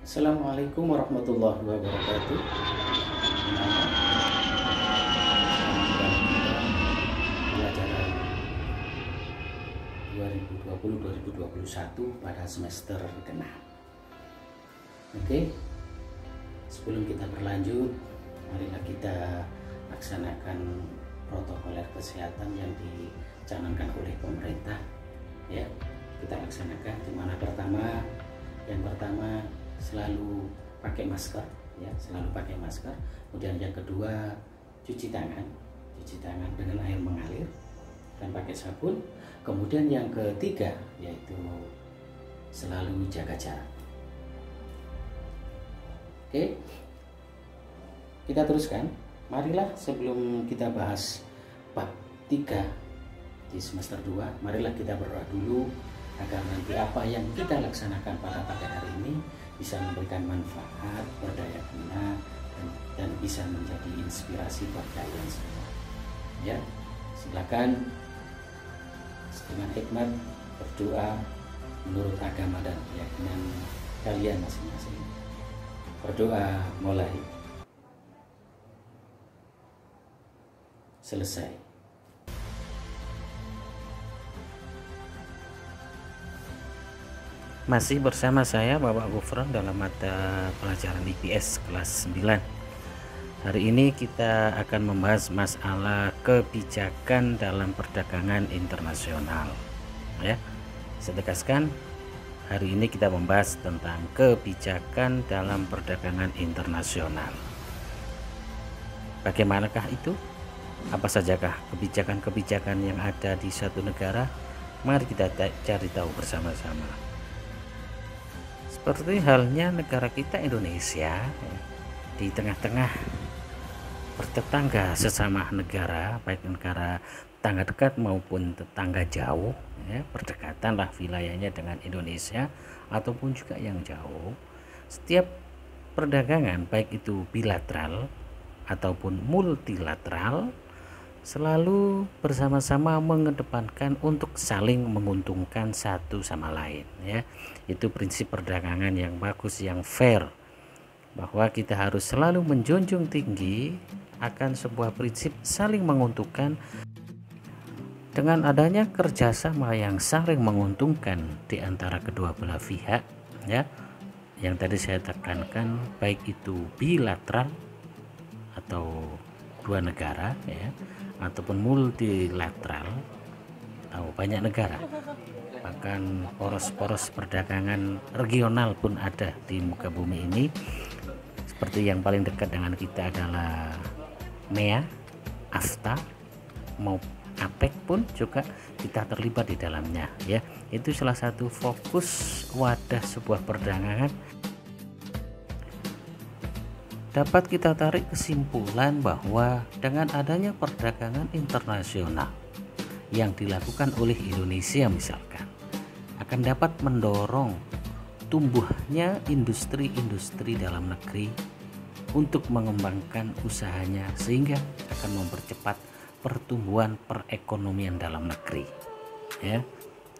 Assalamualaikum warahmatullahi wabarakatuh. Pelajaran 2020-2021 pada semester ke-6. Oke, sebelum kita berlanjut, marilah kita laksanakan protokoler kesehatan yang dicanangkan oleh pemerintah. Ya, kita laksanakan. Yang pertama selalu pakai masker, ya, selalu pakai masker. Kemudian yang kedua, cuci tangan dengan air mengalir dan pakai sabun. Kemudian yang ketiga yaitu selalu jaga jarak. Oke, kita teruskan. Marilah sebelum kita bahas bab 3 di semester 2, marilah kita berdoa dulu agar nanti apa yang kita laksanakan pada hari ini bisa memberikan manfaat, berdaya guna, dan bisa menjadi inspirasi buat kalian semua. Ya, silakan dengan hikmat berdoa menurut agama dan keyakinan kalian masing-masing. Berdoa mulai. Selesai. Masih bersama saya Bapak Gufron dalam mata pelajaran IPS kelas 9. Hari ini kita akan membahas masalah kebijakan dalam perdagangan internasional. Ya, saya tegaskan, hari ini kita membahas tentang kebijakan dalam perdagangan internasional. Bagaimanakah itu? Apa sajakah kebijakan-kebijakan yang ada di suatu negara? Mari kita cari tahu bersama-sama. Seperti halnya negara kita Indonesia, di tengah-tengah bertetangga sesama negara, baik negara tetangga dekat maupun tetangga jauh, ya, berdekatanlah wilayahnya dengan Indonesia ataupun juga yang jauh. Setiap perdagangan baik itu bilateral ataupun multilateral selalu bersama-sama mengedepankan untuk saling menguntungkan satu sama lain, ya. Itu prinsip perdagangan yang bagus, yang fair, bahwa kita harus selalu menjunjung tinggi akan sebuah prinsip saling menguntungkan. Dengan adanya kerjasama yang saling menguntungkan di antara kedua belah pihak, ya, yang tadi saya tekankan, baik itu bilateral atau dua negara, ya, ataupun multilateral atau banyak negara, bahkan poros-poros perdagangan regional pun ada di muka bumi ini. Seperti yang paling dekat dengan kita adalah MEA, AFTA, mau APEC pun juga kita terlibat di dalamnya, ya. Itu salah satu fokus wadah sebuah perdagangan. Dapat kita tarik kesimpulan bahwa dengan adanya perdagangan internasional yang dilakukan oleh Indonesia misalkan, akan dapat mendorong tumbuhnya industri-industri dalam negeri untuk mengembangkan usahanya, sehingga akan mempercepat pertumbuhan perekonomian dalam negeri, ya.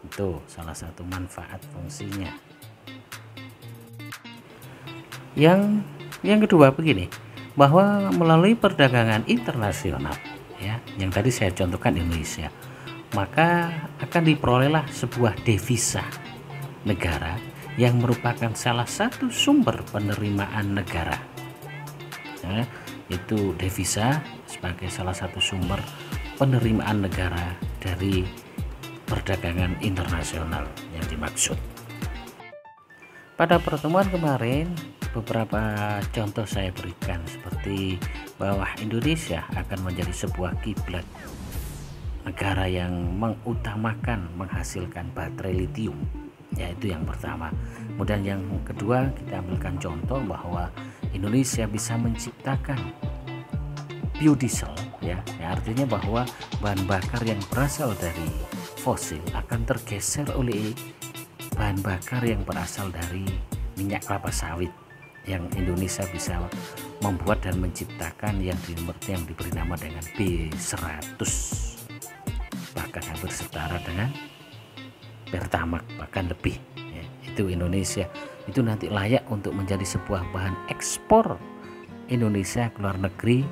Itu salah satu manfaat fungsinya. Yang kedua begini, bahwa melalui perdagangan internasional, ya, yang tadi saya contohkan Indonesia, maka akan diperolehlah sebuah devisa negara yang merupakan salah satu sumber penerimaan negara, ya, itu devisa sebagai salah satu sumber penerimaan negara dari perdagangan internasional yang dimaksud. Pada pertemuan kemarin beberapa contoh saya berikan, seperti bahwa Indonesia akan menjadi sebuah kiblat negara yang mengutamakan menghasilkan baterai lithium, yaitu yang pertama. Kemudian yang kedua, kita ambilkan contoh bahwa Indonesia bisa menciptakan biodiesel, ya, artinya bahwa bahan bakar yang berasal dari fosil akan tergeser oleh bahan bakar yang berasal dari minyak kelapa sawit, yang Indonesia bisa membuat dan menciptakan yang diberi nama dengan B100, bahkan hampir setara dengan Pertamax, bahkan lebih, ya. itu Indonesia itu nanti layak untuk menjadi sebuah bahan ekspor Indonesia ke luar negeri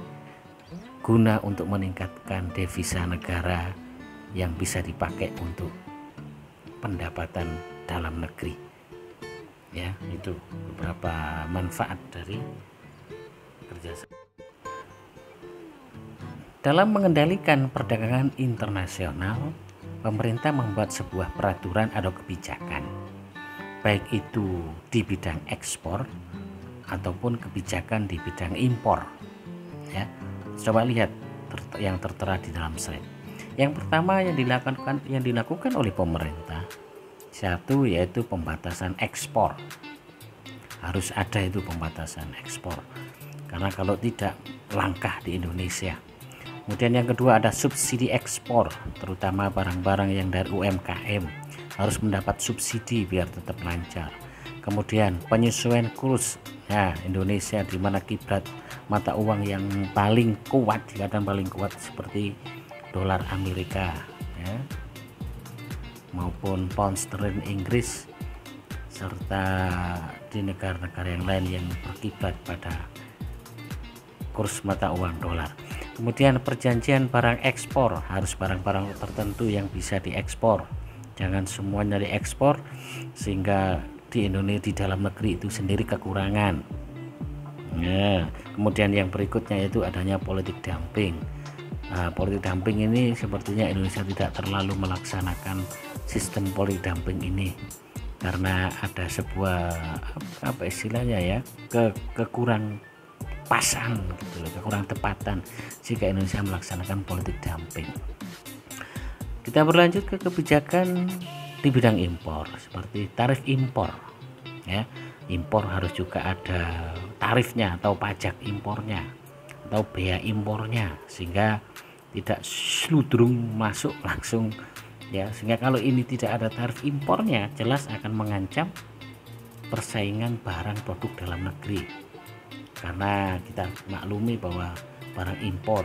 guna untuk meningkatkan devisa negara yang bisa dipakai untuk pendapatan dalam negeri. Ya, itu beberapa manfaat dari kerjasama. Dalam mengendalikan perdagangan internasional, pemerintah membuat sebuah peraturan atau kebijakan, baik itu di bidang ekspor ataupun kebijakan di bidang impor. Ya, coba lihat yang tertera di dalam slide. Yang pertama yang dilakukan oleh pemerintah, satu yaitu pembatasan ekspor. Harus ada itu pembatasan ekspor, karena kalau tidak langkah di Indonesia. Kemudian yang kedua ada subsidi ekspor, terutama barang-barang yang dari UMKM harus mendapat subsidi biar tetap lancar. Kemudian penyesuaian kurs, nah Indonesia di mana kiblat mata uang yang paling kuat, dikatakan paling kuat seperti dolar Amerika, ya, maupun pound sterling Inggris, serta di negara-negara yang lain yang berkiblat pada kurs mata uang dolar. Kemudian perjanjian barang ekspor, harus barang-barang tertentu yang bisa diekspor, jangan semuanya diekspor sehingga di Indonesia di dalam negeri itu sendiri kekurangan. Nah, kemudian yang berikutnya yaitu adanya politik dumping. Nah, politik dumping ini sepertinya Indonesia tidak terlalu melaksanakan sistem politik dumping ini karena ada sebuah apa istilahnya ya, kekurang pasan gitu loh, kekurang tepatan jika Indonesia melaksanakan politik dumping. Kita berlanjut ke kebijakan di bidang impor seperti tarif impor, ya. Impor harus juga ada tarifnya atau pajak impornya atau bea impornya sehingga tidak sludrung masuk langsung, ya, sehingga kalau ini tidak ada tarif impornya jelas akan mengancam persaingan barang produk dalam negeri. Karena kita maklumi bahwa barang impor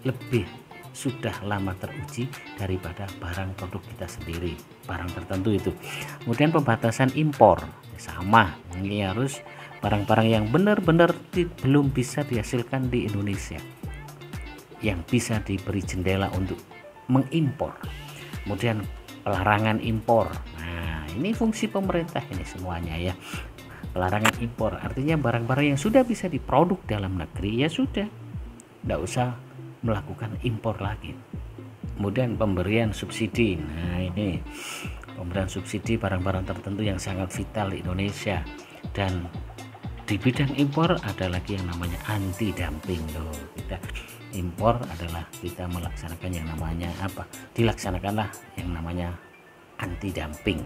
lebih sudah lama teruji daripada barang produk kita sendiri, barang tertentu itu. Kemudian pembatasan impor sama, ini harus barang-barang yang benar-benar belum bisa dihasilkan di Indonesia, yang bisa diberi jendela untuk mengimpor. Kemudian pelarangan impor, nah ini fungsi pemerintah ini semuanya ya. Pelarangan impor artinya barang-barang yang sudah bisa diproduk dalam negeri ya sudah, tidak usah melakukan impor lagi. Kemudian pemberian subsidi, nah ini pemberian subsidi barang-barang tertentu yang sangat vital di Indonesia. Dan di bidang impor ada lagi yang namanya anti dumping loh. Kita impor adalah kita melaksanakan yang namanya apa? Dilaksanakanlah yang namanya anti dumping,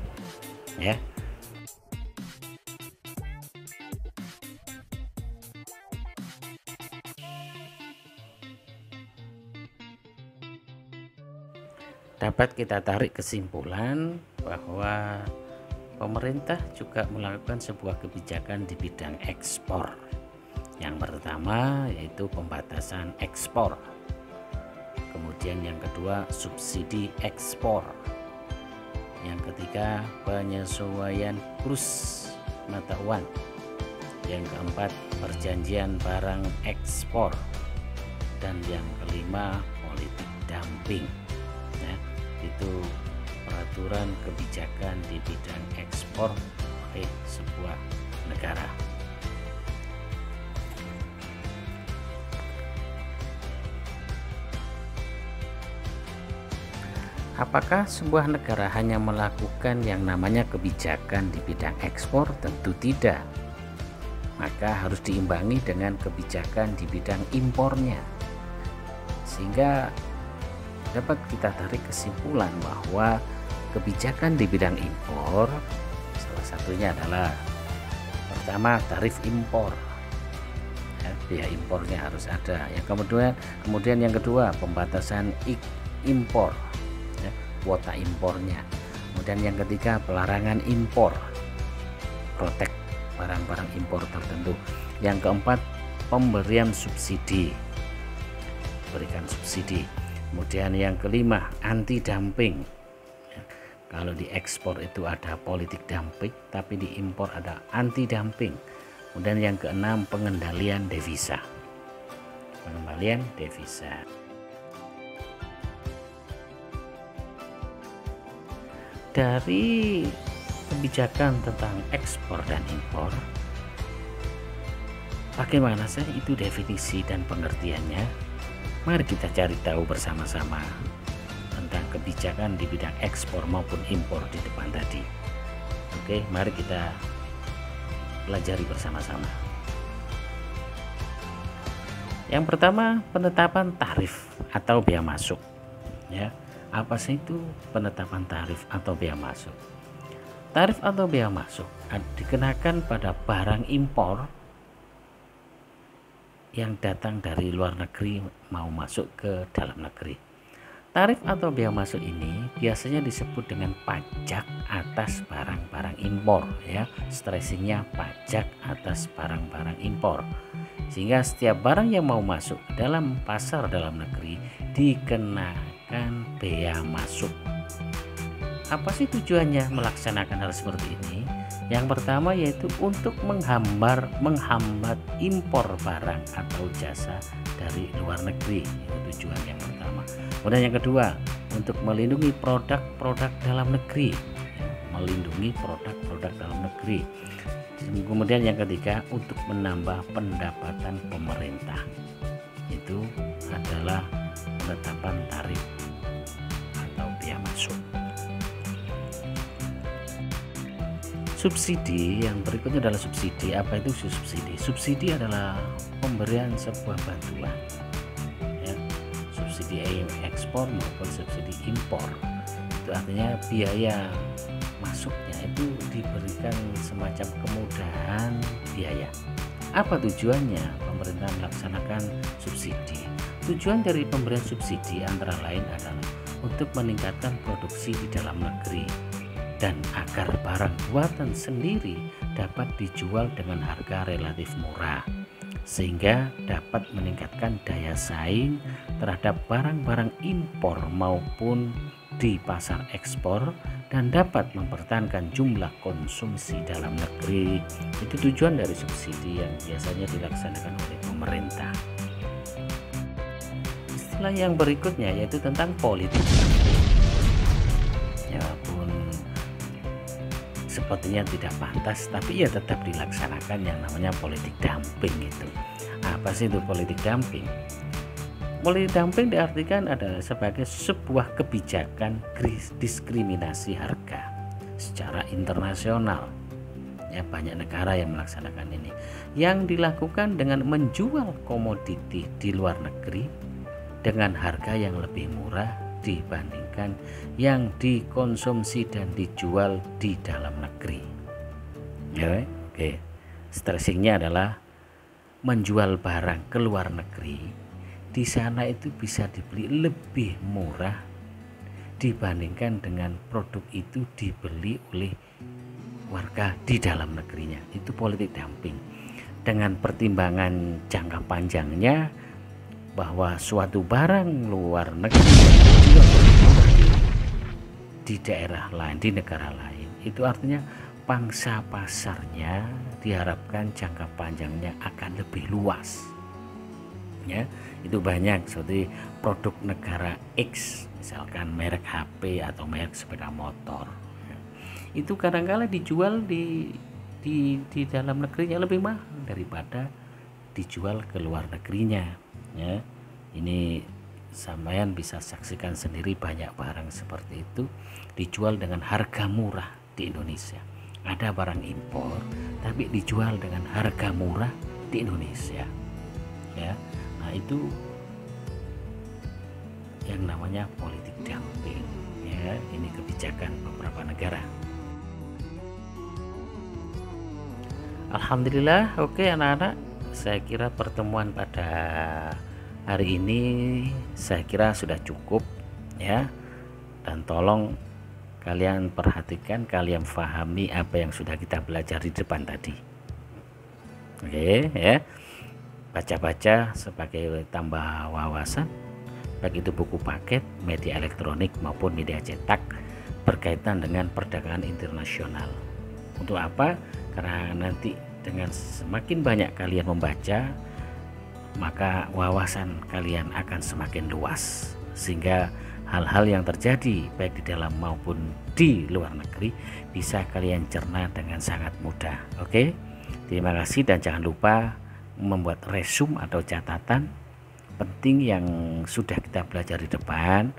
ya. Dapat kita tarik kesimpulan bahwa pemerintah juga melakukan sebuah kebijakan di bidang ekspor. Yang pertama yaitu pembatasan ekspor. Kemudian yang kedua subsidi ekspor. Yang ketiga penyesuaian kurs mata uang. Yang keempat perjanjian barang ekspor. Dan yang kelima politik dumping. Itu peraturan kebijakan di bidang ekspor oleh sebuah negara. Apakah sebuah negara hanya melakukan yang namanya kebijakan di bidang ekspor? Tentu tidak. Maka harus diimbangi dengan kebijakan di bidang impornya. Sehingga dapat kita tarik kesimpulan bahwa kebijakan di bidang impor salah satunya adalah pertama tarif impor, ya, biaya impornya harus ada. Yang kemudian yang kedua pembatasan impor, ya, kuota impornya. Kemudian yang ketiga pelarangan impor, protek barang-barang impor tertentu. Yang keempat pemberian subsidi, berikan subsidi. Kemudian yang kelima anti dumping, Kalau di ekspor itu ada politik dumping, tapi di impor ada anti dumping. Kemudian yang keenam, pengendalian devisa. Pengendalian devisa. Dari kebijakan tentang ekspor dan impor, bagaimana sih itu definisi dan pengertiannya? Mari kita cari tahu bersama-sama tentang kebijakan di bidang ekspor maupun impor di depan tadi. Oke, mari kita pelajari bersama-sama. Yang pertama, penetapan tarif atau bea masuk. Ya, apa sih itu penetapan tarif atau bea masuk? Tarif atau bea masuk dikenakan pada barang impor yang datang dari luar negeri mau masuk ke dalam negeri. Tarif atau bea masuk ini biasanya disebut dengan pajak atas barang-barang impor, ya. Stressingnya pajak atas barang-barang impor. Sehingga setiap barang yang mau masuk ke dalam pasar dalam negeri dikenakan bea masuk. Apa sih tujuannya melaksanakan hal seperti ini? Yang pertama yaitu untuk menghambat impor barang atau jasa dari luar negeri. Itu tujuan yang pertama. Kemudian yang kedua, untuk melindungi produk-produk dalam negeri. Melindungi produk-produk dalam negeri. Kemudian yang ketiga, untuk menambah pendapatan pemerintah. Itu adalah penetapan tarif atau bea masuk. Subsidi yang berikutnya adalah subsidi. Apa itu subsidi? Subsidi adalah pemberian sebuah bantuan, ya. Subsidi ekspor maupun subsidi impor. Itu artinya biaya masuknya itu diberikan semacam kemudahan biaya. Apa tujuannya pemerintah melaksanakan subsidi? Tujuan dari pemberian subsidi antara lain adalah untuk meningkatkan produksi di dalam negeri dan agar barang buatan sendiri dapat dijual dengan harga relatif murah, sehingga dapat meningkatkan daya saing terhadap barang-barang impor maupun di pasar ekspor dan dapat mempertahankan jumlah konsumsi dalam negeri. Itu tujuan dari subsidi yang biasanya dilaksanakan oleh pemerintah. Istilah yang berikutnya yaitu tentang politik. Ya pun sepertinya tidak pantas, tapi ya tetap dilaksanakan yang namanya politik dumping itu. Apa sih itu politik dumping? Politik dumping diartikan adalah sebagai sebuah kebijakan diskriminasi harga secara internasional. Ya, banyak negara yang melaksanakan ini. Yang dilakukan dengan menjual komoditi di luar negeri dengan harga yang lebih murah dibandingkan yang dikonsumsi dan dijual di dalam negeri. Ya, oke. Stressingnya adalah menjual barang ke luar negeri. Di sana itu bisa dibeli lebih murah dibandingkan dengan produk itu dibeli oleh warga di dalam negerinya. Itu politik dumping. Dengan pertimbangan jangka panjangnya bahwa suatu barang luar negeri di daerah lain, di negara lain, itu artinya pangsa pasarnya diharapkan jangka panjangnya akan lebih luas. Ya, itu banyak seperti produk negara X, misalkan merek HP atau merek sepeda motor. Ya. Itu kadang-kala dijual di dalam negerinya lebih mahal daripada dijual ke luar negerinya. Ya, ini sampean bisa saksikan sendiri banyak barang seperti itu dijual dengan harga murah di Indonesia. Ada barang impor tapi dijual dengan harga murah di Indonesia. Ya, nah itu yang namanya politik dumping. Ya, ini kebijakan beberapa negara. Alhamdulillah, oke anak-anak. Saya kira pertemuan pada hari ini saya kira sudah cukup, ya. Dan tolong kalian perhatikan, kalian pahami apa yang sudah kita belajar di depan tadi. Oke, ya. Baca-baca sebagai tambah wawasan, baik itu buku paket, media elektronik maupun media cetak. berkaitan dengan perdagangan internasional. Untuk apa? Karena nanti dengan semakin banyak kalian membaca, maka wawasan kalian akan semakin luas, sehingga hal-hal yang terjadi baik di dalam maupun di luar negeri bisa kalian cerna dengan sangat mudah. Oke, terima kasih, dan jangan lupa membuat resume atau catatan penting yang sudah kita pelajari di depan,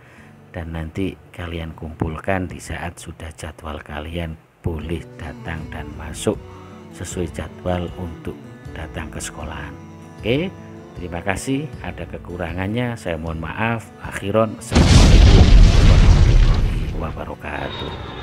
dan nanti kalian kumpulkan di saat sudah jadwal kalian boleh datang dan masuk sesuai jadwal untuk datang ke sekolahan. Oke, terima kasih. Ada kekurangannya saya mohon maaf. Akhiron, assalamualaikum warahmatullahi wabarakatuh.